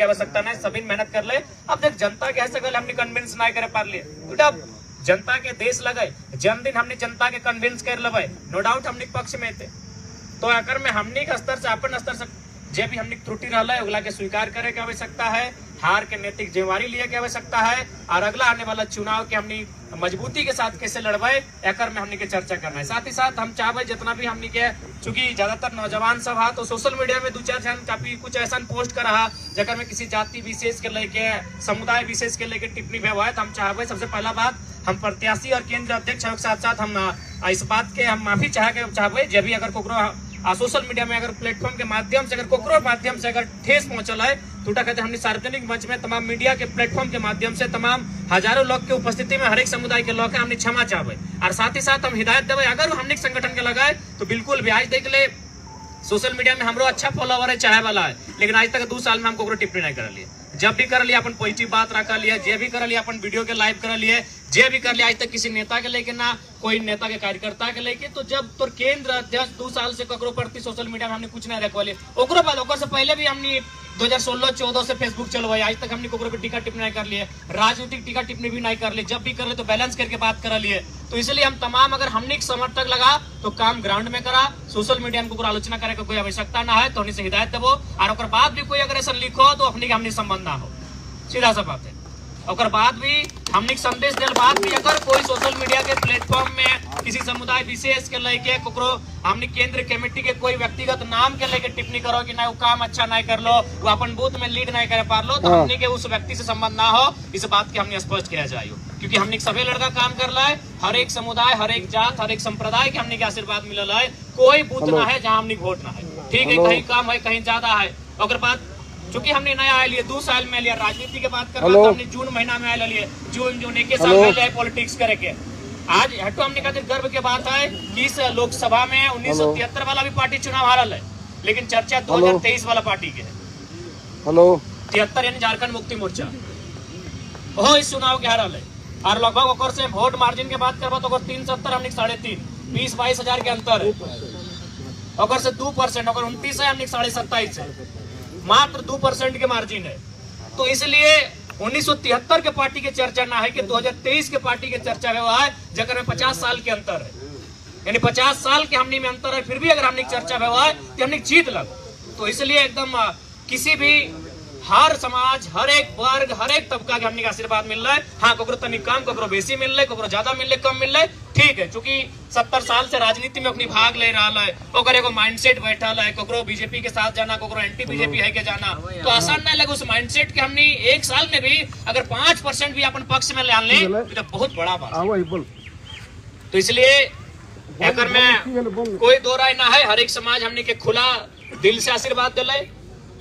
की आवश्यकता नहीं, सभी मेहनत कर ले। अब देख जनता के ऐसे गल हमने कन्विंस नहीं करे पार लिए, जनता के देश लगे जन्मदिन हमने जनता के कन्विंस कर लेवे, नो डाउट हमने पक्ष में थे। तो अगर में हमने के स्तर से अपन स्तर से जे भी हमने त्रुटि रहा है अगला के स्वीकार करे के आवश्यकता है, हार के नैतिक जिम्मेवारी लिए के आवश्यकता है, और अगला आने वाला चुनाव के हमने मजबूती के साथ कैसे लड़बे एकर में हमने के चर्चा करना है। साथ ही साथ हम चाहबे जितना भी हमने के, चूंकि ज्यादातर नौजवान सब है तो सोशल मीडिया में 2-4 जन काफी कुछ ऐसा पोस्ट कर रहा जगह में किसी जाति विशेष के लेके, समुदाय विशेष के लेके टिप्पणी भी हुआ है। तो हम चाहबे सबसे पहला बात हम प्रत्याशी और केंद्र अध्यक्ष के साथ साथ हम इस बात के हम माफी चाहबे जब भी अगर कोकरो सोशल मीडिया में अगर प्लेटफॉर्म के माध्यम से अगर कोकरो माध्यम से अगर ठेस पहुंचल है तो कहते हमने सार्वजनिक मंच में तमाम मीडिया के प्लेटफॉर्म के माध्यम से तमाम हजारों लोग के उपस्थिति में हर एक समुदाय के लोग हमने क्षमा चाहबे। और साथ ही साथ हम हिदायत देवे अगर हमने संगठन के लगाए तो बिल्कुल भी आज देख ले सोशल मीडिया में हमरो अच्छा फॉलोवर है चाहे वाला है, लेकिन आज तक 2 साल में हम कोकरो टिप्पणी नहीं कर लिए। जब भी कर लिया अपन पॉजिटिव बात रखा लिए, जे भी कर लिया अपन वीडियो के लाइव कर लिए, जे भी कर लिया आज तक किसी नेता के लेके ना कोई नेता के कार्यकर्ता के लेके। तो जब तो केंद्र अध्यक्ष 2 साल से ककरो प्रति सोशल मीडिया में हमने कुछ नहीं रखवाली, ओकरो बाद ओकर से पहले भी हमने 2016-14 से फेसबुक चलवाई, आज तक हमने कोकरो पे टीका टिप्पणी नहीं कर लिए, राजनीतिक टीका टिप्पणी भी नहीं कर लिए। जब भी कर ले तो बैलेंस करके बात कर लिए। तो इसलिए हम तमाम अगर हमने समर्थक लगा तो काम ग्राउंड में करा, सोशल मीडिया में कोई आलोचना करे का कोई आवश्यकता ना है। तो हमने से हिदायत देवो और ओकर बाद भी कोई अगर ऐसा लिखो तो अपने के हमने संबंध ना हो, सीधा सा बात है। और बाद भी हमने संदेश दिल बाद भी अगर कोई सोशल मीडिया के प्लेटफॉर्म में किसी समुदाय विशेष के लेके कोकरो हमने केंद्र कमेटी के कोई व्यक्तिगत नाम के लेके टिप्पणी करो कि ना वो काम अच्छा नहीं कर लो, वो अपन बूथ में लीड नहीं कर पा लो, तो हमने के उस व्यक्ति से संबंध ना हो, इस बात की हमने स्पष्ट किया जाए। क्योंकि हमने सभी लड़का काम कर रहा है, हर एक समुदाय, हर एक जात, हर एक संप्रदाय के हमने के आशीर्वाद मिलल है। कोई बूथ ना है जहाँ हमने वोट ना है, ठीक है, कहीं कम है कहीं ज्यादा है। और बात चूंकि हमने नया आए लिए 2 साल में लिया, राजनीति के बात कर रहा था हमने जून महीना में आए लिए, जून 1 साल में लिया पॉलिटिक्स करे के। आज हटो हमने कहते गर्व के बात है कि इस लोकसभा में 1973 वाला भी पार्टी चुनाव हारल है, लेकिन चर्चा 2023 वाला पार्टी के है। 73 यानी झारखंड मुक्ति मोर्चा वो इस चुनाव के हारल है। और लगभग ओकर से वोट मार्जिन के बात करबा तो 370 हमने 3.5, 20-22 हजार के अंतर है। ओकर से 2%, अगर 29 है हमने 27.5 है, मात्र 2% के मार्जिन है। तो इसलिए 1973 के पार्टी के चर्चा ना है कि 2023 के पार्टी के चर्चा हुआ है, जगह में 50 साल के अंतर है, यानी 50 साल के हमने में अंतर है। फिर भी अगर हमने चर्चा हुआ है तो हमने जीत लग। तो इसलिए एकदम किसी भी हर समाज, हर एक वर्ग, हर एक तबका के हमने आशीर्वाद मिल रहा है। हाँ, कोकरो तनी कम, कोकरो बेसी मिल रहा, कोकरो ज्यादा मिल रहा, कम मिल रहा, ठीक है। चूंकि 70 साल से राजनीति में अपनी भाग ले रहा है, ओकर एगो माइंडसेट बैठल है, कोकरो बीजेपी के साथ जाना, कोकरो एंटी बीजेपी है के जाना, तो आसान नहीं लगे। उस माइंडसेट के हमने 1 साल में भी अगर 5% भी अपन पक्ष में ले तो बहुत बड़ा बात। तो इसलिए अगर में कोई दो राय ना है, हर एक समाज हमने के खुला दिल से आशीर्वाद दिले,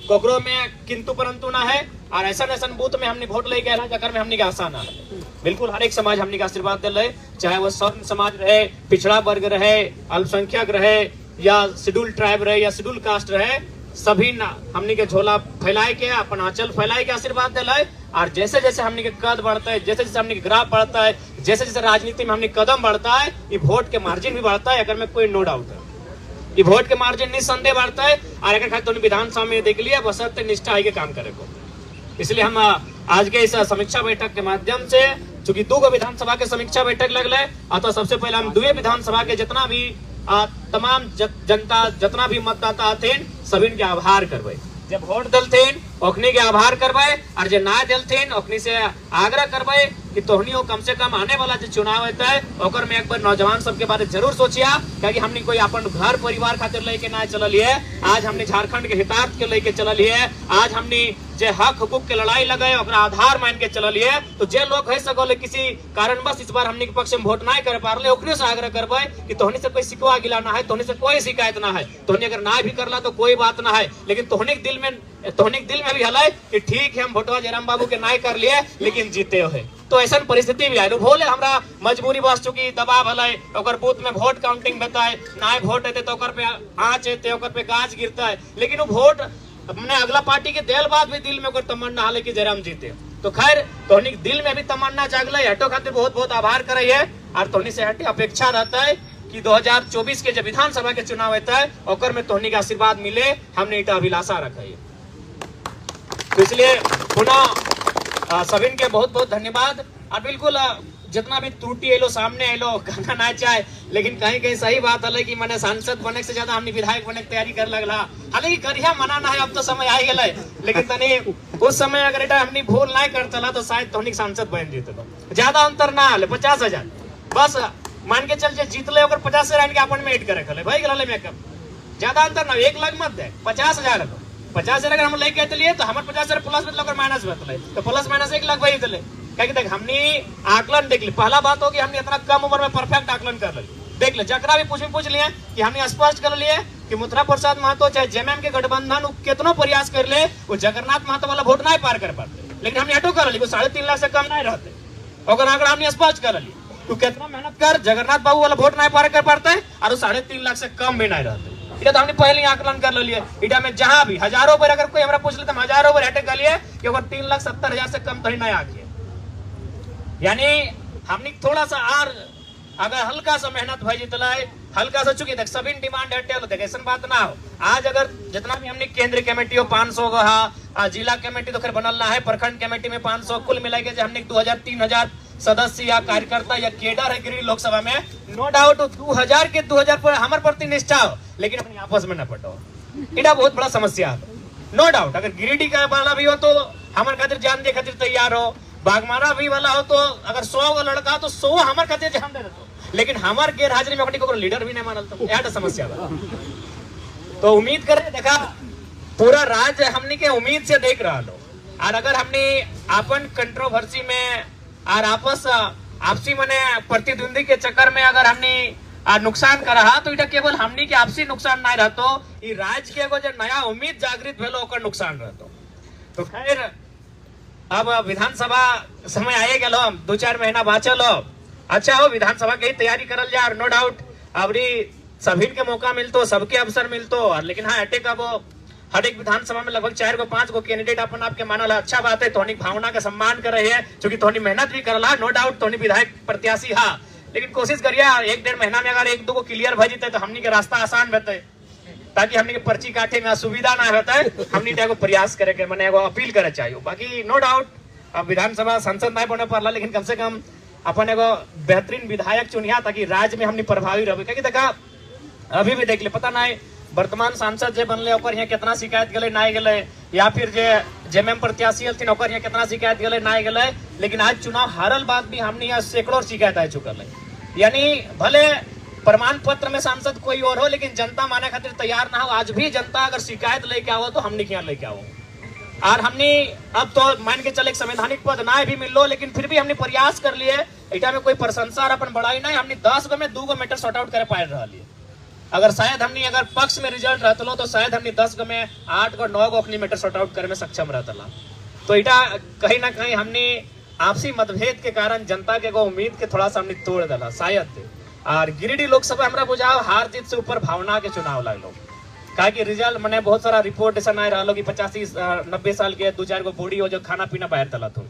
कोकरो में किंतु परंतु ना है। और ऐसा बूथ में हमने वोट लेके आना जगह में हमने के आसान है। बिल्कुल हर एक समाज हमने का आशीर्वाद दे रहे, चाहे वो स्वर्ण समाज रहे, पिछड़ा वर्ग रहे, अल्पसंख्यक रहे, या शेड्यूल ट्राइब रहे, या शेड्यूल कास्ट रहे, सभी ना हमने के झोला फैलाए के, अपन आंचल फैलाए के आशीर्वाद दे रहे। और जैसे जैसे हमने के कद बढ़ता है, जैसे जैसे हमने के ग्राफ बढ़ता है, जैसे जैसे राजनीति में हमने कदम बढ़ता है, ये वोट के मार्जिन भी बढ़ता है। अगर में कोई नो डाउट है, ये वोट के मार्जिन निस्संदेह बढ़ता है। और अगर तो विधानसभा में देख लिया बशर्ते निष्ठा के काम करे को। इसलिए हम आज के इस समीक्षा बैठक के माध्यम से, चूंकि 2 विधानसभा के समीक्षा बैठक लगल है, अतः सबसे पहले हम 2 विधानसभा के जितना भी तमाम जनता, जितना भी मतदाता थे, सभी के आभार करवे। जब वोट दलथेन ओखनी के आभार करवे, और जो ना दलथेन ओखनी से आग्रह करवे कि तोहनियो कम से कम आने वाला जो चुनाव होता है ओकर में एक बार नौजवान सबके बारे जरूर सोचिया, क्योंकि हमने कोई अपन घर परिवार खातिर लेके ना चलल है। आज हमने झारखंड के हितार्थ के लेके चलल है। आज हमने जे हक हुकूक के लड़ाई लगे ओकरा आधार मान के चलल है। तो जे लोग है सगोले किसी कारणवश इस बार हमने के पक्ष में वोट ना कर पारले, ओकरे से आग्रह करबे कि तोहनी से कोई शिकवा गिला ना है, तोहनी से कोई शिकायत ना है। तोहनी अगर ना भी करला तो कोई बात ना है, लेकिन तोहनी के दिल में भी हलै कि ठीक है हम वोटवा जयराम बाबू के ना कर लिए, लेकिन जीते हो है। तो ऐसा परिस्थिति भी आये भोले हमरा मजबूरी बस चूंकि दबाव हलै, ओकर बूथ में वोट काउंटिंग बताए ना वोट हेते तो ओकर पे आँच हेते, ओकर पे गाज गिरता है, लेकिन वो वोट अपने अगला पार्टी के देल बाद भी दिल में ओकर तमन्ना हलै कि जयराम जीते। तो खैर तोहनी दिल में भी तमन्ना जागल, हटो खातिर बहुत बहुत आभार करे है। और तोहनी से हटे अपेक्षा रहता है कि 2024 के जब विधानसभा के चुनाव होता है ओकर में तोहनी का आशीर्वाद मिले, हमने इटा अभिलाषा रखा है। तो इसलिए पुनः सभी के बहुत बहुत धन्यवाद। और बिल्कुल जितना भी त्रुटि एलो सामने एलो कहना ना चाहे, लेकिन कहीं कहीं सही बात है कि मैंने सांसद बने से ज्यादा हमने विधायक बने की तैयारी कर लगला। हालांकि करिया मना ना है, अब तो समय आ गया, लेकिन तनी उस समय अगर एटा हमने भूल नहीं कर चला तो शायद तोहनी सांसद बन जीतलो। ज्यादा अंतर ना आले, 50,000 बस मान के चल जीतले ओकर 50 से के अपन में ऐड करे खले भाई गले मेकअप, ज्यादा अंतर ना, 1 लाख मत दे, 50,000 को 50,000 अगर हम लेके चलिए तो हमारे 50,000 प्लस मतलब माइनस बतले तो प्लस माइनस 1 लाख वही दिले। क्या देख हमने आकलन देख ली, पहला बात हो कि हमने इतना कम उम्र में परफेक्ट आकलन कर ली। देख ले जकरा भी पूछ लिए कि हमने स्पष्ट कर लिए कि मुद्रा प्रसाद महतो चाहे जेएमएम के गठबंधन कितनो प्रयास कर ले वो जगन्नाथ महतो वाला वोट नहीं पार कर पाते, लेकिन हमने हटो कर ली 3.5 लाख से कम नहीं रहते। और आंकड़ा हमने स्पष्ट कर ली तू कितना मेहनत कर जगन्नाथ बाबू वाला वोट नहीं पार कर पाते और 3.5 लाख से कम भी नहीं रहते। तो हमने पहले ही आकलन कर लिए इटा में जहां भी हजारों पर अगर कोई हमरा पूछ ले तो हजारों पर हटे कर लिए कि अगर 3,70,000 से कम तो ही नहीं आगे। यानी हमने थोड़ा सा और अगर हल्का सा मेहनत भाई जितना है हल्का सा, चुकी देख सभी डिमांड हटे तो देख ऐसा बात ना हो। आज अगर जितना भी हमने केंद्रीय कमेटी हो 500 का, जिला कमेटी तो खैर बनलना है, प्रखंड कमेटी में 500, कुल मिलाके हमने 2,000-3,000 सदस्य या कार्यकर्ता या केडर है गिरिडीह लोकसभा में, नो डाउट 2,000 के 2,000 पर हमारे प्रति निष्ठा हो, लेकिन अपनी आपस में न पटो, इतना बहुत बड़ा समस्या है। नो डाउट अगर गिरिडीह का वाला भी हो तो हमारे खातिर जान दे खातिर तैयार हो, बागमारा भी वाला हो तो अगर 100 लड़का तो 100 हमारे खातिर जान दे देते, लेकिन हमारे गैर हाजिरी में को लीडर भी नहीं मानल तो यह समस्या बा। तो उम्मीद करें देखा पूरा राज्य हमने के उम्मीद से देख रहा लो, और अगर हमने अपन कंट्रोवर्सी में और आपसी मने प्रतिद्वंदी के चक्कर में अगर हमने नुकसान कर रहा तो इटा केवल हमने के आपसी नुकसान नहीं रहतो, ये राज्य के एगो जो नया उम्मीद जागृत भेलो ओकर नुकसान रहतो। तो खैर अब विधानसभा समय आए गलो, 2-4 महीना बाचल हो, अच्छा हो विधानसभा की तैयारी करल जा। नो डाउट अबरी सभी के मौका मिलतो, सबके अवसर मिलतो, लेकिन हाँ अटेक अब हर एक विधानसभा में लगभग 4-5 कैंडिडेट अपन आपके मानल है, अच्छा बात है, तोहनी भावना का सम्मान कर रहे हैं, क्योंकि तोहनी मेहनत भी करला। नो डाउट तोहनी विधायक प्रत्याशी हा, लेकिन कोशिश करिए 1-1.5 महीना में अगर 1-2 को क्लियर भर जीते तो हमनी के रास्ता आसान रहते, ताकि हमनी के पर्ची काटे में असुविधा ना होता है। हमनी एगो प्रयास करे के मने एगो अपील करे चाहिए। बाकी नो डाउट अब विधानसभा सांसद नहीं बने पड़ला, लेकिन कम से कम अपन एगो बेहतरीन विधायक चुनिया ताकि राज्य में हमने प्रभावी रहे। क्योंकि देखा अभी भी देख ले पता नहीं वर्तमान सांसद जे बनले ओकर यहाँ कितना शिकायत गले नहीं गले, या फिर जे जेएमएम प्रत्याशी हथिन ओकर यहाँ कितना शिकायत गले नहीं गले, लेकिन आज चुनाव हारल बाद भी हमने यहाँ सैकड़ों शिकायत आ चुकल है। यानी भले प्रमाण पत्र में सांसद कोई और हो, लेकिन जनता माने खातिर तैयार ना हो। आज भी जनता अगर शिकायत लेके आओ तो हमने यहाँ लेके आओ, और हमने अब तो मान के चले संवैधानिक पद ना भी मिलो, लेकिन फिर भी हमने प्रयास कर लिए। इटा में कोई प्रशंसा और अपन बढ़ाई नहीं, हमने 10 गो में 2 गो मैटर सॉर्ट आउट करे पाए रहा लिए। अगर शायद हमने अगर पक्ष में रिजल्ट रहता तो शायद हमने 10 गो में 8 गो 9 गो अपनी मैटर सॉर्ट आउट करे में सक्षम रहता। तो इटा कहीं ना कहीं हमने आपसी मतभेद के कारण जनता के उम्मीद के थोड़ा सा हमने तोड़ दिला शायद। और गिरिडीह लोकसभा हमारा बुझाव हार जीत से ऊपर भावना के चुनाव लगलो, कहा कि रिजल्ट मैंने बहुत सारा रिपोर्ट ऐसा नहीं रहा कि 85-90 साल के 2-4 गो बूढ़ी हो जो खाना पीना बाहर तला तुम,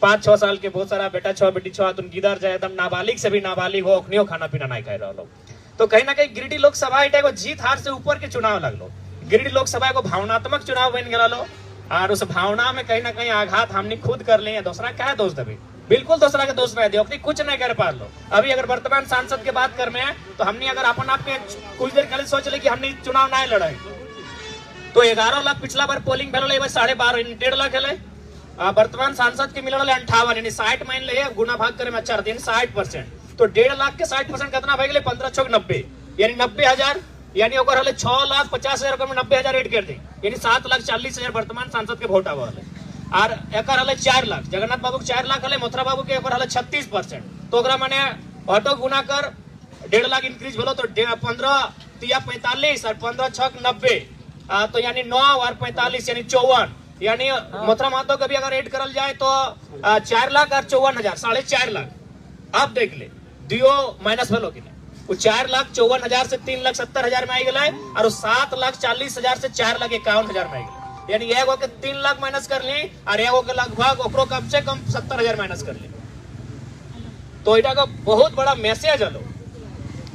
5-6 साल के बहुत सारा बेटा 6 बेटी 6 तुम गिदर जाए एकदम नाबालिग से भी नाबालिग हो अखनियो खाना पीना नहीं खा रहा। तो कहीं ना कहीं गिरिडीह लोकसभा इटा को जीत हार से ऊपर के चुनाव लगलो। गिरिडीह लोकसभा को भावनात्मक चुनाव बन गया लो, और उस भावना में कहीं ना कहीं आघात हमने खुद कर ले। दूसरा क्या है दोस्त, अभी बिल्कुल दूसरा के दोस्त नहीं दियो, कुछ नहीं कर पा लो। अभी अगर वर्तमान सांसद के बात कर में है तो हमने अगर अपन आप कुछ देर पहले सोच ले कि हमने चुनाव नहीं लड़ाई तो 11 लाख पिछला बार पोलिंग भेल 12.5 1.5 लाख है। वर्तमान सांसद के मिलल 58 यानी 60 मान ले गुना भाग करे में 4 दिन 60%, तो 1.5 लाख के 60% कितना भाग गए 15-6-90 यानी 90,000, यानी 6,50,000 में 90,000 एड कर दी, यानी 7,40,000 वर्तमान सांसद के वोट आवा है। और एक 4 लाख जगन्नाथ बाबू के 4 लाख है, मथुरा बाबू के 36%, तो माने ऑटो गुना कर 1.5 लाख इंक्रीज भेलो तो 15-45 और 15-6-90, तो यानी 9 और 45 यानी 54, यानी मथुरा महतो का भी अगर ऐड करल जाए तो 4 लाख और 54,000 4.5 लाख। अब देख ले दियो माइनस भेलो कि वो 4,54,000 से 3,70,000 में आई गए, और 7,40,000 से 4,51,000 में आई गए, यानी एगो के 3 लाख माइनस कर ली और एगो के लगभग ओकरो कम से कम 70,000 माइनस कर ली। तो इटा का बहुत बड़ा मैसेज आलो,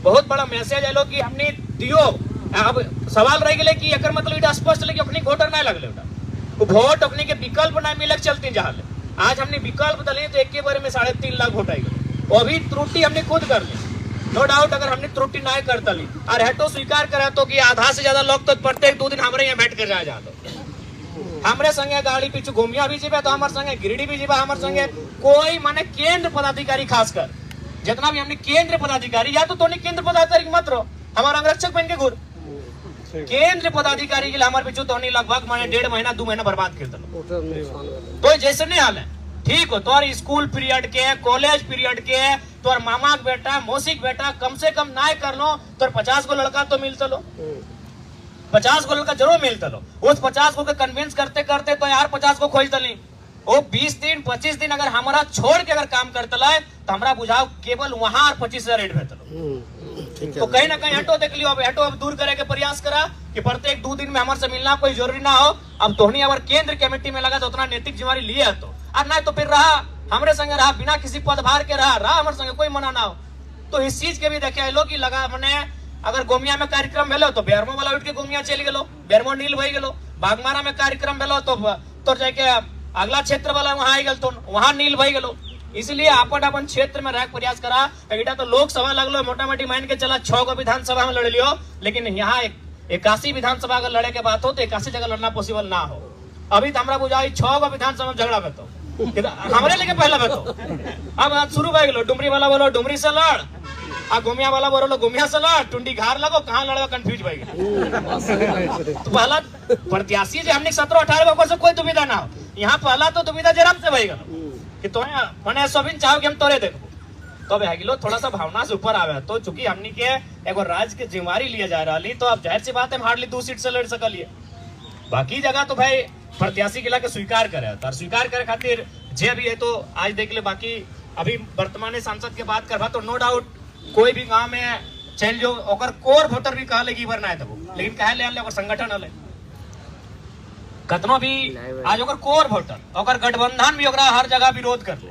बहुत बड़ा मैसेज आलो कि हमने दियो। अब सवाल रह गए कि एकर मतलब इटा स्पष्ट ले कि अपनी वोटर नहीं लगले, वोट अपने के विकल्प ना मिलक चलती जहां आज हमने विकल्प दले तो एक बार में 3.5 लाख वोट आएगा। वो भी त्रुटि हमने खुद कर ली, नो डाउट। अगर हमने त्रुटि ना करता ली और हेटो स्वीकार करा तो कि आधा से ज्यादा लोग तो प्रत्येक 2 दिन हमारे यहाँ बैठ कर जा दो, हमारे संगे गाड़ी पीछू घूमिया भी जीवे तो हमारे संगे गिरिडीह भी जीवा, हमारे संगे कोई माने केंद्र पदाधिकारी खासकर जितना भी हमने केंद्र पदाधिकारी, या तो नहीं केंद्र पदाधिकारी मत रहो, हमारा अंगरक्षक बन के घूर केंद्र पदाधिकारी के लिए हमारे पीछू तो नहीं लगभग माने 1.5 महीना 2 महीना बर्बाद कर दो। तो जैसे नहीं हाल है ठीक हो, तोर स्कूल पीरियड के कॉलेज पीरियड के तोर मामा के बेटा मौसी के बेटा कम से कम ना कर लो तोर 50 गो लड़का तो मिल चलो, 50 गो लड़का जरूर मिल चलो। उस 50 गो के कन्विंस करते करते तो यार 50 को खोज दली, वो 20 दिन 25 दिन अगर हमारा छोड़ के अगर काम करते लाए तो हमारा बुझाओ केवल वहां 25,000 रेट भेजलो। तो कहीं ना कहीं हटो देख लियो, अब दूर करे के प्रयास करा कि प्रत्येक 2 दिन में हमारे से मिलना कोई जरूरी ना हो। अब तोहनी अगर केंद्र कमेटी में लगा तो उतना नैतिक जिम्मेवारी लिए है तो, और ना तो फिर रहा हमारे संगे रहा बिना किसी पदभार के रहा हमारे संगे कोई मना ना हो। तो इस चीज के भी देखे लो कि लगा मैंने अगर गोमिया में कार्यक्रम भेलो तो बेरमो वाला उठ के गोमिया चल गेलो, बेरमो नील भई गेलो। बागमारा में कार्यक्रम भेलो तो जाके अगला क्षेत्र वाला वहां आई गल तो वहां नील भई गेलो। इसलिए अपन क्षेत्र में रह प्रयास करा। बेटा तो लोकसभा लगलो मोटा मोटी मान के चला 6 गो विधानसभा में लड़ लियो, लेकिन यहाँ 81 विधानसभा अगर लड़े के बात हो तो 81 जगह लड़ना पॉसिबल ना हो। अभी तो हमारा बुझाई 6 गो विधानसभा में झगड़ा बेतो हमारे लेके पहला बेतो। अब शुरू हो गेलो, डुमरी वाला बोलो डुमरी से लड़, आ गोमिया वाला बोलो गोमिया से लड़, टुंडी घार लगो कहाँ लड़ो कंफ्यूज भाई। तो पहला प्रत्याशी जो हमने 17-18 वर्ष से कोई दुविधा ना हो, यहाँ पहला तो दुविधा जराम से भाई कि तो मैंने सोबिन चाहो कि हम तोरे देखो तो भागिलो थोड़ा सा भावना से ऊपर आवे। तो चूंकि हमने के एगो राज्य के जिम्मेवारी लिया जा रहा तो अब जाहिर सी बात है हार्डली 2 सीट से लड़ सकलिए। बाकी जगह तो भाई प्रत्याशी के लाके स्वीकार करे और स्वीकार करे खातिर जे भी है तो आज देख ले। बाकी अभी वर्तमान सांसद के बात करवा तो नो डाउट कोई भी गांव में चल जो ओकर कोर वोटर भी कहले कि बार ना है तब, लेकिन कहे ले ओकर संगठन हले कतनो भी आज ओकर कोर वोटर ओकर गठबंधन भी ओकरा हर जगह विरोध कर ले,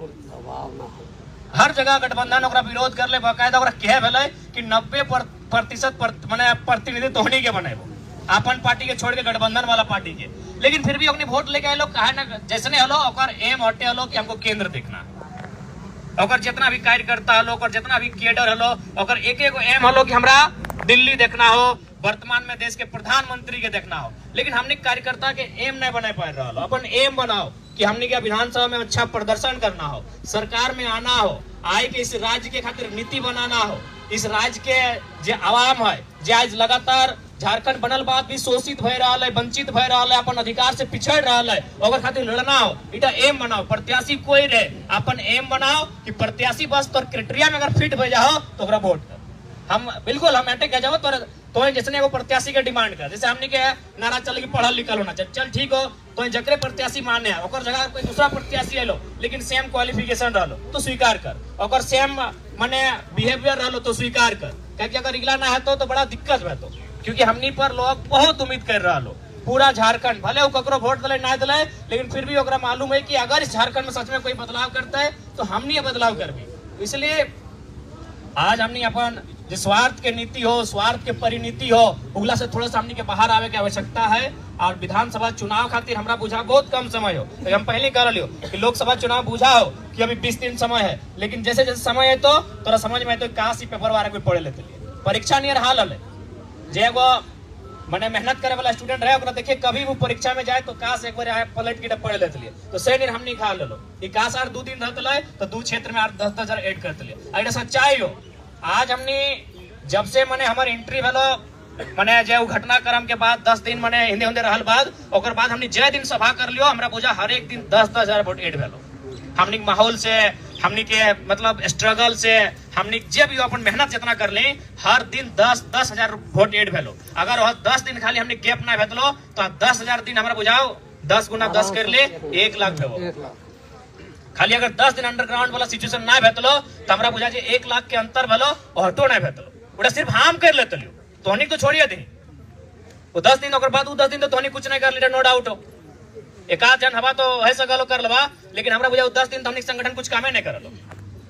हर जगह गठबंधन ओकरा विरोध कर ले। बाकायदा ओकरा कहे भेले कि 90% माने प्रतिनिधि तोहनी के बनेबो अपन पार्टी के छोड़ के गठबंधन वाला पार्टी के, लेकिन फिर भी अपनी वोट लेके आए लोग कहे ना जैसने हलो ओकर एम हटे हलो कि हमको केंद्र देखना है। ओकर जितना भी कार्यकर्ता हलो ओकर जितना भी कैडर हलो ओकर एक एम हलो कि हमरा दिल्ली देखना हो, वर्तमान में देश के प्रधानमंत्री के देखना हो। लेकिन हमने कार्यकर्ता के एम नहीं बना पा रहा, अपन एम बनाओ कि हमने क्या विधानसभा में अच्छा प्रदर्शन करना हो, सरकार में आना हो, आए के इस राज्य के खातिर नीति बनाना हो। इस राज्य के जो आवाम है जो आज लगातार झारखंड बनल बाद भी शोषित भय रहा है, वंचित भय रहा है, अपन अधिकार से पिछड़ रहा है, ओकर खातिर लड़ना हो। इटा एम बनाओ, प्रत्याशी कोई रहे अपन एम बनाओ कि प्रत्याशी बस तोर क्राइटेरिया में अगर फिट हो जाओ तो ओकरा वोट कर। हम बिल्कुल हम एंटे कह जाओ तो जैसे वो प्रत्याशी के डिमांड कर, जैसे हमने के नारा चल कि पढ़ल लिखल होना चाहिए, चल ठीक हो तो जकरे प्रत्याशी माने है ओकर जगह कोई दूसरा प्रत्याशी आलो लेकिन सेम क्वालिफिकेशन रहलो तो स्वीकार कर, ओकर सेम माने बिहेवियर रहलो तो स्वीकार कर। क्योंकि अगर इगला ना है तो बड़ा दिक्कत है तो, क्योंकि हमनी पर लोग बहुत उम्मीद कर रहा लो पूरा झारखंड भले वो ककरो वोट दिले ना दिले, लेकिन फिर भी ओकरा मालूम है कि अगर इस झारखंड में सच में कोई बदलाव करता है तो हमनी बदलाव कर भी। इसलिए आज हमने अपन जो स्वार्थ के नीति हो, स्वार्थ के परिनीति हो, उगला से थोड़ा सा हमने के बाहर आवे की आवश्यकता है। और विधानसभा चुनाव खातिर हमरा बुझा बहुत कम समय हो, तो हम पहले कह लियो कि लोकसभा चुनाव बुझा हो कि अभी 20 दिन समय है, लेकिन जैसे जैसे समय है तो तोरा समझ में तो कहाँ सी पेपर वारा कोई पढ़े लेते परीक्षा नियर हाल है जे वो मैंने मेहनत करे वाला स्टूडेंट रहे ओकरा देखिए कभी वो परीक्षा में जाए तो काश एक बार पलट के पढ़ लेते लिए तो से दिन हमने खा लो कि काश 2 दिन रहते तो 2 क्षेत्र में 10,000 ऐड करते लिए। अगर सच्चाई हो आज हमने जब से मैंने हमारे एंट्री भेलो मैंने जो घटनाक्रम के बाद 10 दिन मैंने हिंदे हिंदे रहल बाद ओकर बाद हमने जय दिन सभा कर लियो हमरा बुझा हर एक दिन 10,000 वोट ऐड भेलो। हमने माहौल से हमने के मतलब स्ट्रगल से हमने जे भी अपन मेहनत जितना कर ले हर दिन 10,000 वोट ऐड भेलो। अगर वह 10 दिन खाली हमने गैप ना भेटलो तो 10,000 दिन हमरा बुझाओ 10 गुना 10 कर ले 1 लाख भेबो। खाली अगर 10 दिन अंडरग्राउंड वाला सिचुएशन ना भेटलो तो हमरा बुझा जे 1 लाख के अंतर भेलो और हटो ना भेटलो ओटा सिर्फ हम कर लेते लियो तोहनी तो छोड़िए दी वो 10 दिन ओकर बाद 10 दिन तो तोहनी कुछ नहीं कर ले नो डाउट हो। एक आध जन हवा तो ऐसा गलो कर लबा लेकिन हमरा बुझा 10 दिन तो हमने संगठन कुछ कामे नहीं करलो।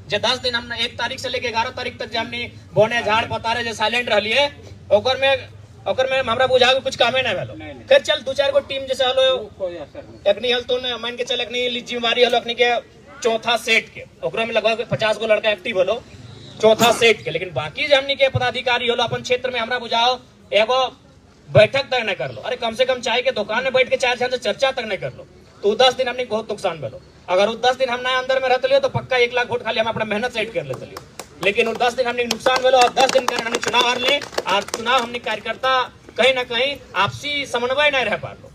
जे 10 दिन हमने 1 तारीख से लेके 11 तारीख तक हमने बोने झाड़ पतारे जे साइलेंट रहलिए ओकर में और में हमरा बुझा के कुछ कामे ना भेलो। फिर चल 2-4 गो टीम जैसे हलो एकनी हल तो न मान के चल एकनी जिम्मेवारी हलो एकनी के चौथा सेट के, ओकरा में लगभग 50 गो लड़का एक्टिव हलो चौथा सेट के। लेकिन बाकी जो हमनी के पदाधिकारी हलो अपन क्षेत्र में हमरा बुझाओ एगो बैठक तक न कर लो। अरे कम से कम चाय के दुकान में बैठ के 4 जन से चर्चा तक न कर लो तो 10 दिन हमने बहुत नुकसान भेलो। अगर वो 10 दिन हम ना अंदर में रहते लियो तो पक्का 1 लाख वोट खाली हम अपना मेहनत सेट कर लेते लियो। लेकिन वो 10 दिन हमने नुकसान भेलो और 10 दिन हमने चुनाव हार ले और चुनाव हमने कार्यकर्ता कहीं ना कहीं आपसी समन्वय नहीं रह पालो,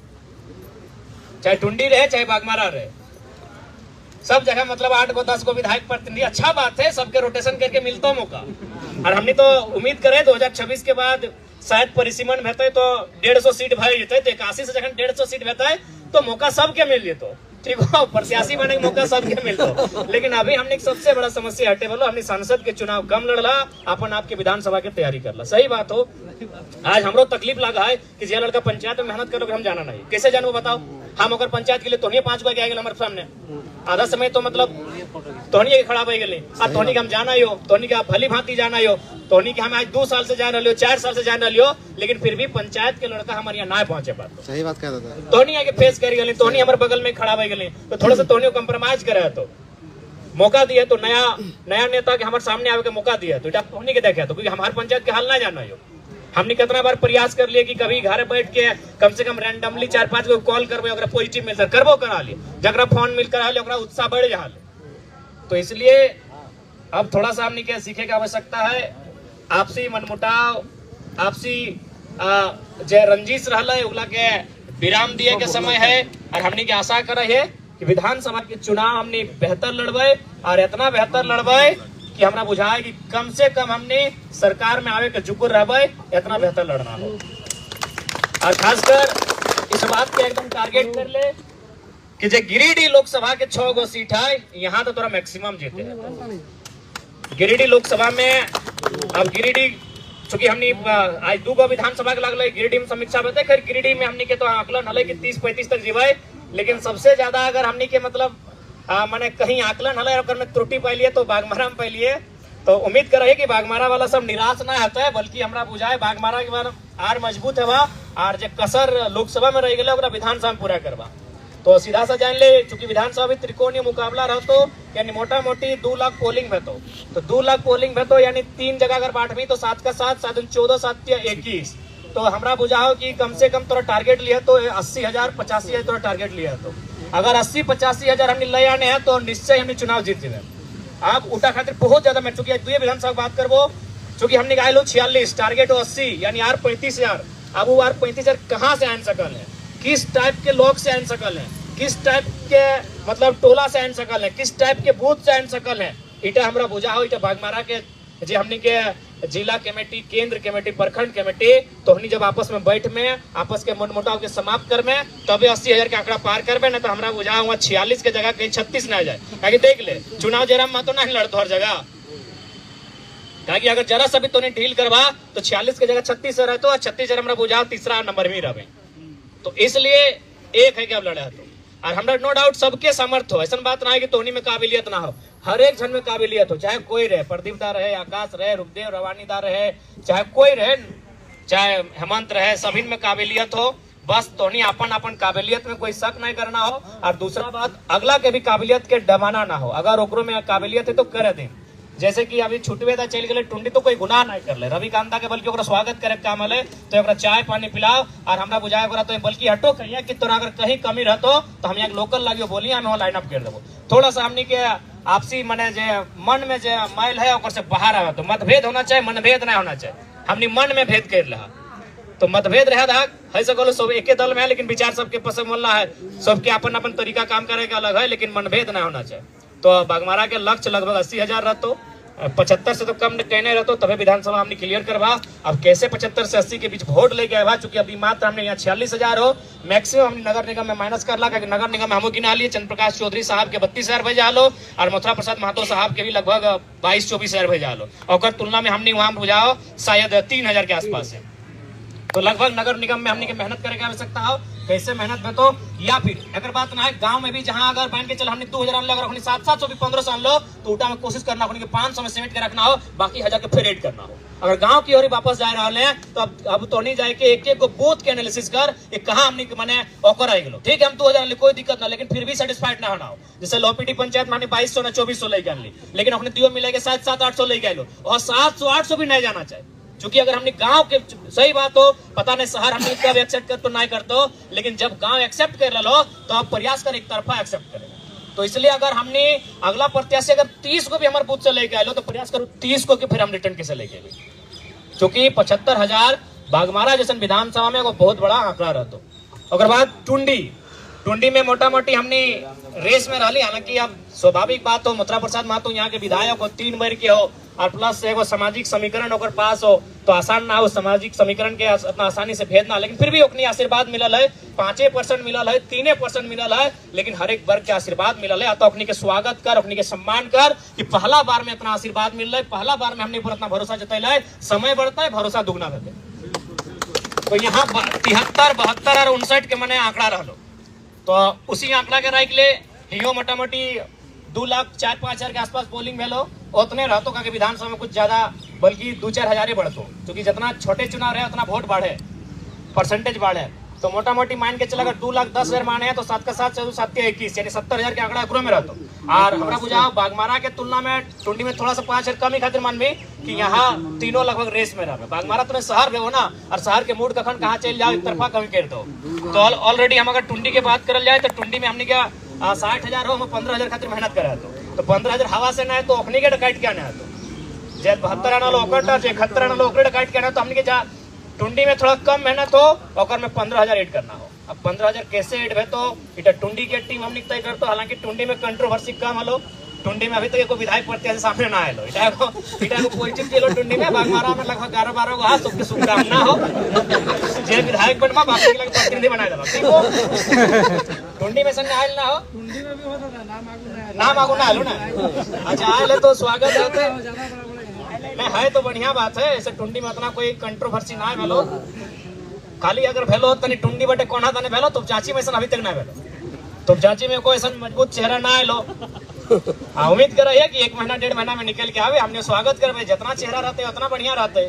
चाहे टुंडी रहे चाहे बागमारा रहे, सब जगह मतलब 8 गो 10 गो विधायक प्रतिनिधि। अच्छा बात है, सबके रोटेशन करके मिलता मौका। और हमने तो उम्मीद करे 2026 के बाद शायद परिसीमन भेटे तो 150 सीट भर जेते, तो 81 से जखन 150 सीट भेटे तो मौका सबके मिल जेतो, ठीक हो, प्रत्याशी बने के मौका सबके मिलतो। लेकिन अभी हमने सबसे बड़ा समस्या हटे बोलो हमने सांसद के चुनाव कम लड़ला, अपन आपके विधानसभा की तैयारी करला। सही बात हो, आज हमरो तकलीफ लगा है कि जे लड़का पंचायत में मेहनत करोगे हम जाना नहीं, कैसे जानू बताओ। हम अगर पंचायत के लिए तोहनी 5 गो आगे हमारे सामने आधा समय तो मतलब तोहनी के खड़ा हो गए आ तोहनी के हम जाना हो, तोहनी के भली भांति जाना हो, तोहनी के हम आज 2 साल से जान रही हो, 4 साल से जान रही हो, लेकिन फिर भी पंचायत के लड़का हमारे यहाँ ना पहुंचे पाते। सही बात कह रहा था। तोहनी आगे फेस कर गए, तोहनी हमारे बगल में खड़ा हो गए तो थोड़ा सा तोहनी कम्प्रोमाइज करे तो मौका दिए तो नया नेता के हमारे सामने आवे के मौका दिया तो तोहनी के देखे तो, क्योंकि हमारे पंचायत के हाल ना जाना हो। हमने कितना बार प्रयास कर लिए कि कभी घर बैठ के कम से कम रैंडमली 4-5 गो कॉल करबे, अगर पॉजिटिव मिलता करबो करा ली, जगरा फोन मिल कर ओकरा उत्साह बढ़ जा। तो इसलिए अब थोड़ा सा हमने क्या सीखे की आवश्यकता है, आपसी मनमुटाव, आपसी जे रंजिश रहला है उला के विराम दिए के समय है। और हमने की आशा कर रहे है कि विधानसभा के चुनाव हमने बेहतर लड़बे और इतना बेहतर लड़बे कि हमरा बुझाए कि कम से कम हमने सरकार में आवे के जुकुर रहबे, इतना बेहतर लड़ना हो। और खासकर इस बात के एकदम टारगेट कर ले कि जे गिरिडीह लोकसभा के 6 गो सीट है, यहाँ तो तोरा मैक्सिमम जीते है। गिरिडीह लोकसभा में अब गिरिडीह चूंकि हमने आज 2 गो विधानसभा के लगल गिरिडीह में समीक्षा बता, खैर गिरिडीह में हमने के तो आकलन हल कि 30-35 तक जीवे। लेकिन सबसे ज्यादा अगर हमने के मतलब माने कहीं आकलन हल और में त्रुटि पाइलिए तो बागमारा में पाइलिए। तो उम्मीद कर रही कि बागमारा वाला सब निराश ना होता है, बल्कि हमरा बुझाए बागमारा के बाद आर मजबूत है और जो कसर लोकसभा में रह गए विधानसभा में पूरा करवा। तो सीधा सा जान ले, चूंकि विधानसभा में त्रिकोणीय मुकाबला रहतो यानी मोटा मोटी 2 लाख पोलिंग भेतो, तो 2 लाख पोलिंग भेतो यानी 3 जगह अगर बांटवी तो 7 का 7, 7 14, 7 21। तो हमरा बुझाओ कि कम से कम तोरा टारगेट लिया तो 80,000 85,000 तोरा टारगेट लिया तो अगर 80-85,000 हमने ले आने हैं तो निश्चय हमने चुनाव जीत जाए। आप उठा खातिर बहुत ज्यादा मैं चूंकि 2 विधानसभा बात करबो, चूंकि हमने गाय लो 46 टारगेट हो 80 यानी आर 35,000। अब वो आर 35,000 कहाँ से आन सकल है, किस टाइप के लोग से आन सकल है, किस टाइप के मतलब टोला से आन सकल है, किस टाइप के बूथ से आन सकल है, इटा हमरा बुझा हो। इटा बागमारा के जे हमने के जिला कमेटी, केंद्र कमेटी, प्रखंड कमेटी तो हमने जब आपस में बैठ में आपस के मनमुटाव के समाप्त कर में तबे 80,000 के आंकड़ा पार करबे ना तो हमरा बुझा हुआ 46 के जगह कहीं 36 ना जाए। ताकि देख ले चुनाव जयराम महतो नहीं लड़तो हर जगह, ताकि अगर जरा सा भी तो नहीं ढील करवा तो 46 के जगह 36 से रहते और 36 हमरा बुझा तीसरा नंबर में रहे। तो इसलिए एक है कि अब लड़े तो और हमरा नो डाउट सबके सामर्थ्य हो, ऐसा बात ना है कि तोहनी में काबिलियत ना हो, हर एक जन में काबिलियत हो, चाहे कोई रहे, प्रदीप दा रहे, आकाश रहे, रुखदेव रवानी दा रहे, चाहे कोई रहे, चाहे हेमंत रहे, सभी में काबिलियत हो। बस तोहनी अपन काबिलियत में कोई शक नहीं करना हो। और दूसरा बात अगला के भी काबिलियत के दबाना ना हो, अगर ओकरो में काबिलियत है तो कर दे। जैसे कि अभी छुटवे दा चल गए टुंडी तो कोई गुनाह नहीं कर ले, रविकांता के बल्कि ओकरा स्वागत करे काम है तो ओकरा चाय पानी पिलाओ और हमरा बुझाए ओकरा तो बल्कि हटो कहिए कि तोरा अगर कहीं कमी रहतो तो हम यहाँ लोकल लगियो बोलिए हम लाइन अप कर देबो। थोड़ा सा हमनी के आपसी मने जे मन में जे मैल है ओकर से बाहर आवे तो मतभेद होना चाहिए, मनभेद नहीं होना चाहिए। हमनी मन में भेद कर रहा तो मतभेद रहा है सको सब एके दल में है, लेकिन विचार सबके पसंद वाला है, सबके अपन तरीका काम करे का अलग है, लेकिन मनभेद नहीं होना चाहिए। तो बागमारा के लक्ष्य लगभग 80,000 रहतो, 75 से तो कम कहने रहते तभी विधानसभा हमने क्लियर करवा। अब कैसे 75 से 80 के बीच वोट लेके आया, चूंकि अभी मात्र हमने यहाँ 46,000 हो, मैक्सिमम हमने नगर निगम में माइनस कर ला, नगर निगम में हमो गिना लिए चंद्र प्रकाश चौधरी साहब के 32,000 भेजा लो और मथुरा प्रसाद महतो साहब के भी लगभग 22-24,000 भेजा लो, और तुलना में हमने वहां बुझाओ शायद 3,000 के आसपास है। तो लगभग नगर निगम में हमने के मेहनत करे की आवश्यकता हो, कैसे मेहनत में तो या फिर अगर बात ना है गांव में भी जहां अगर मान के चल हमने 2,000 आन लो, अगर हमने 700 भी 1,500 आन लो तो उठा में कोशिश करना, 500 में सीमेंट के रखना हो, बाकी 1,000 के फिर ऐड करना हो। अगर गांव की ओर वापस जा रहे हैं तो अब तो नहीं जाए कि एक एक को बूथ के एनालिसिस कर ये कहां हमने माने ओकर आई गेलो। ठीक है, हम 2000 कोई दिक्कत ना, लेकिन फिर भी सेटिस्फाइड ना होना हो। जैसे लोपीटी पंचायत माने 2200 ना 2400 लेके आनली, लेकिन अपने दियो मिले के 700-800 लेके आइलो, और 700-800 भी नहीं जाना चाहिए। क्योंकि अगर हमने गांव के, सही बात हो, पता नहीं शहर हमने कब एक्सेप्ट कर तो नहीं करतो, लेकिन जब गांव एक्सेप्ट कर लो तो आप प्रयास कर एक तरफा एक्सेप्ट करें। तो इसलिए अगर हमने अगला प्रत्याशी अगर 30 को भी हमारे बूथ से लेके आए लो तो प्रयास करो 30 को कि फिर हम रिटर्न कैसे लेके आए, क्योंकि 75,000 बागमारा जैसे विधानसभा में वो बहुत बड़ा आंकड़ा रहता। अगर बात टुंडी में मोटा मोटी हमने रेस में रही, हालांकि अब स्वाभाविक बात हो, मथुरा प्रसाद महतो यहाँ के विधायक हो, 3 बार के हो, और प्लस एगो सामाजिक समीकरण ओकर पास हो तो आसान ना हो सामाजिक समीकरण के इतना आसानी से भेजना, लेकिन फिर भी ओकनी आशीर्वाद मिलल है, 5% मिलल है, 3% मिलल है, लेकिन हर एक वर्ग के आशीर्वाद मिलल है। तो ओकनी के स्वागत कर, ओकनी के सम्मान कर कि पहला बार में इतना आशीर्वाद मिल रहा है, पहला बार में हमने ऊपर इतना भरोसा जतैल है, समय बढ़ता है भरोसा दुगना रहता है। तो यहाँ 73, 72 और 59 के मने आंकड़ा रहो, तो उसी आंकड़ा के राइक ले हियो मोटा मोटी 2,04,5,000 के आसपास पोलिंग भेलो, उतने रहतो का विधानसभा में कुछ ज्यादा बल्कि 2-4 हजार बढ़तो, क्योंकि जितना छोटे चुनाव रहे उतना वोट बढ़े, परसेंटेज बढ़े। तो मोटा मोटी मान के चला, अगर 2,10,000 माने हैं तो 7 का 7 7 7 21 यानी 70,000 के आंकड़ा एकरो में रहतो। और हमारा बुझाओ बागमारा के तुलना में टुंडी में थोड़ा सा 5,000 कम ही खातिर मानबी कि यहाँ तीनों लगभग रेस में रहे। बागमारा तो शहर में हो ना, और शहर के मूड कखन कहाँ चल जाओ एक तरफा कमी कर दो। तो ऑलरेडी हम अगर टुंडी की बात करल जाए तो टुंडी में हमने क्या 60,000 हो, हम 15,000 खातिर मेहनत करे तो 15,000 हवा से ना है तो ओखनी के डकाइट क्या ना है, तो जब 72 आना लो ओकर 71 आना लो ओकर डकाइट क्या ना, तो हमने के जा टुंडी में थोड़ा कम मेहनत हो ओकर में 15,000 ऐड करना हो। अब 15,000 कैसे ऐड है तो इटा टुंडी के टीम हमने तय करतो। हालांकि टुंडी में कंट्रोवर्सी कम हलो, टुंडी में अभी तक कोई विधायक प्रत्याशी सामने ना आए लो, इटा को परिचित के लो टुंडी में। बागमारा में लगभग 11-12 गो सबके शुभकामना हो, जे विधायक बनवा बाकी के लगे प्रतिनिधि बनाए देबा, ठीक हो। टुंडी में संग आयल ना हो, टुंडी में भी होता था, नाम आगो ना आलो ना। अच्छा आयल तो स्वागत है, नहीं है तो बढ़िया बात है। ऐसे टुंडी में इतना कोई कंट्रोवर्सी ना भेलो, खाली अगर भेलो तनी टुंडी बटे कोना तने भेलो, तो चाची में अभी तक ना भेलो, तो चाची में कोई ऐसा मजबूत चेहरा ना आलो। उम्मीद कर रही है कि 1 महीना 1.5 महीना में निकल के आवे, हमने स्वागत करवे, जितना चेहरा रहते उतना बढ़िया रहते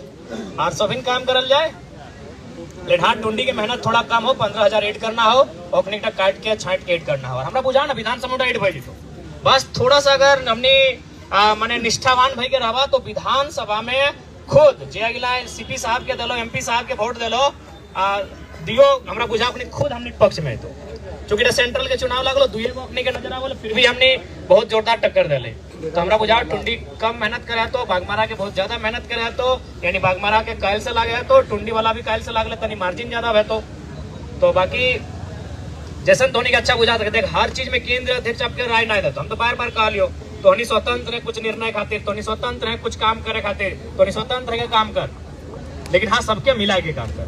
और सभी काम करल जाए। लेकिन हाँ टुंडी की मेहनत थोड़ा कम हो, 15,000 ऐड करना हो, ओपनिंग काट के छाट के ऐड करना हो। हमरा बुझा ना विधानसभा ऐड भाई तो बस थोड़ा सा अगर हमने माने निष्ठावान भाई के रहा तो विधानसभा में खुद जे अगला सीपी साहब के दिलो, एमपी साहब के वोट दिलो दियो, हमरा बुझा अपने खुद हमने पक्ष में तो, चूंकि सेंट्रल के चुनाव लगलो 2 गो अपने के नजर आवल, फिर भी हमने बहुत जोरदार टक्कर दिले। तो हमरा बुझा टुंडी कम मेहनत करे तो बागमारा के बहुत ज्यादा मेहनत करे तो, यानी बागमारा के कायल से लागे तो टुंडी वाला भी कायल से लागले, तनी मार्जिन ज्यादा है तो बाकी जैसन धोनी के अच्छा बुझा देख हर चीज में केंद्र अध्यक्ष आपके राय नहीं देते। हम तो बार बार कह लियो तो नहीं स्वतंत्र है कुछ निर्णय खातिर, तो नहीं स्वतंत्र है कुछ काम करे खातिर, तो नहीं स्वतंत्र है काम कर, लेकिन हाँ सबके मिला के काम कर।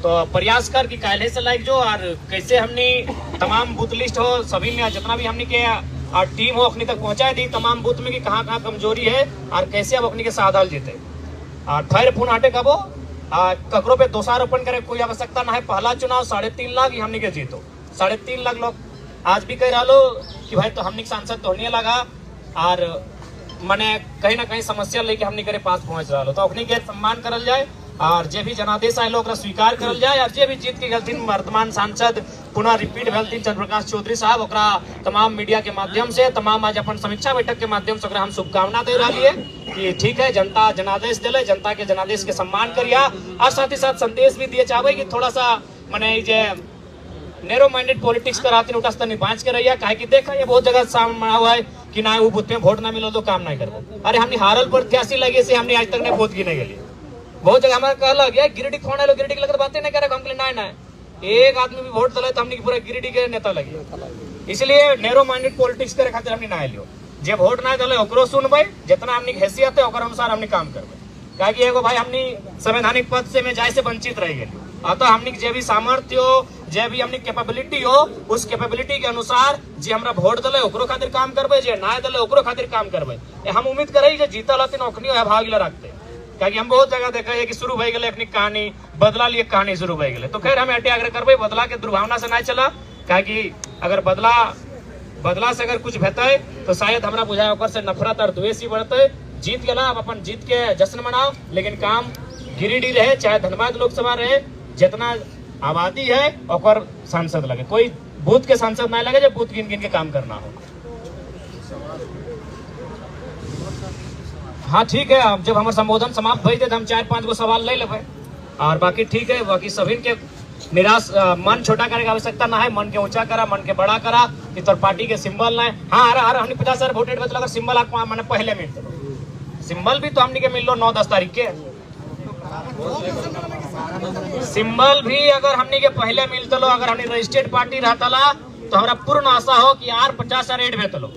तो प्रयास कर कि काले से लाइक जो और कैसे हमने तमाम बूथ लिस्ट हो सभी में जितना भी हमने के टीम हो अपनी तक पहुंचाए दी तमाम बूथ में कि कहाँ कहाँ कमजोरी है और कैसे अब अपनी के साधल जीते। और फिर पुनः हटे कबो ककरों पे दोषारोपण करे कोई आवश्यकता ना है। पहला चुनाव 3.5 लाख हमने के जीतो, 3.5 लाख लोग आज भी कह रहा लो कि भाई तो हमने सांसद तो होने लगा और मैंने कहीं ना कहीं समस्या लेके हमने करे पास पहुंच रहा लो, तो अपनी के सम्मान करल जाए और जे भी जनादेश आए लोग स्वीकार करल जाए। और जे भी जीत के गलती वर्तमान सांसद पुनः रिपीट भेलथिन चंद्र प्रकाश चौधरी साहब, ओकरा तमाम मीडिया के माध्यम से तमाम आज अपन समीक्षा बैठक के माध्यम से हम शुभकामना दे रही है कि ठीक है जनता जनादेश दिले, जनता के जनादेश के सम्मान करिया और साथ ही साथ संदेश भी दिए चाहे कि थोड़ा सा मैंने जे नैरो माइंडेड पॉलिटिक्स कराती उठा तनी बाँच के रहिए। काहे कि देखा ये बहुत जगह सामने हुआ है कि ना वो बूथ में वोट ना मिलो तो काम नहीं करबो। अरे हमने हारल प्रत्याशी लगे से हमने आज तक नहीं वोट गिने गए, बहुत जगह हमारा कहला गया गिरिडीह फोन लो गिरिडीह लगे बातें नहीं करे, हम ना एक आदमी भी वोट दिला तो हमने पूरा गिरिडीह के नेता लगे। इसलिए नैरो माइंडेड पॉलिटिक्स करे खातिर हमने ना लियो, जे वोट ना दिले ओकरो सुनबे, जितना हमने हैसियत है ओकर अनुसार हमने काम करबे। काहे कि एगो भाई हमने संवैधानिक पद से में जाए से वंचित रह गए, अतः हमने जे भी सामर्थ्य हो जे भी हमने कैपेबिलिटी हो उस कैपेबिलिटी के अनुसार जे हमरा वोट दिले ओकरो खातिर काम करबे, जे ना दिले ओकरो खातिर काम करबे। हम उम्मीद करे जे जीतल हथिन ओखनी भाग ले रखते, क्योंकि हम बहुत जगह देखा है कि शुरू हो गए अपनी कहानी बदला लिए कहानी शुरू हो गए। तो खैर हमें आग्रह करबे बदला के दुर्भावना से ना चला, क्योंकि अगर बदला से अगर कुछ भेटे तो शायद हमरा बुझाए ओकर से नफरत और द्वेष ही बढ़ते। जीत गया, अब अपन जीत के जश्न मनाओ, लेकिन काम गिरिडीह रहे चाहे धनबाद लोकसभा रहे, जितना आबादी है और सांसद लगे, कोई बूथ के सांसद ना लगे जो बूथ गिन गिन के काम करना हो। हाँ ठीक है, अब जब हमारे संबोधन समाप्त भई थे तो हम 4-5 गो सवाल ले लेवे, और बाकी ठीक है, बाकी सभी के निराश मन छोटा करे की आवश्यकता ना है, मन के ऊंचा करा, मन के बड़ा करा कि तोर पार्टी के सिंबल ना है। हाँ अरे हमने 50,000 वोटेड बचल, अगर सिंबल आपको मैंने पहले मिल दो, सिंबल भी तो हमने के मिल लो 9-10 तारीख के, सिंबल भी अगर हमने के पहले मिलता लो, अगर हमने रजिस्टर्ड पार्टी रहता ला तो हमारा पूर्ण आशा हो कि यार 50,000 एड भेजलो।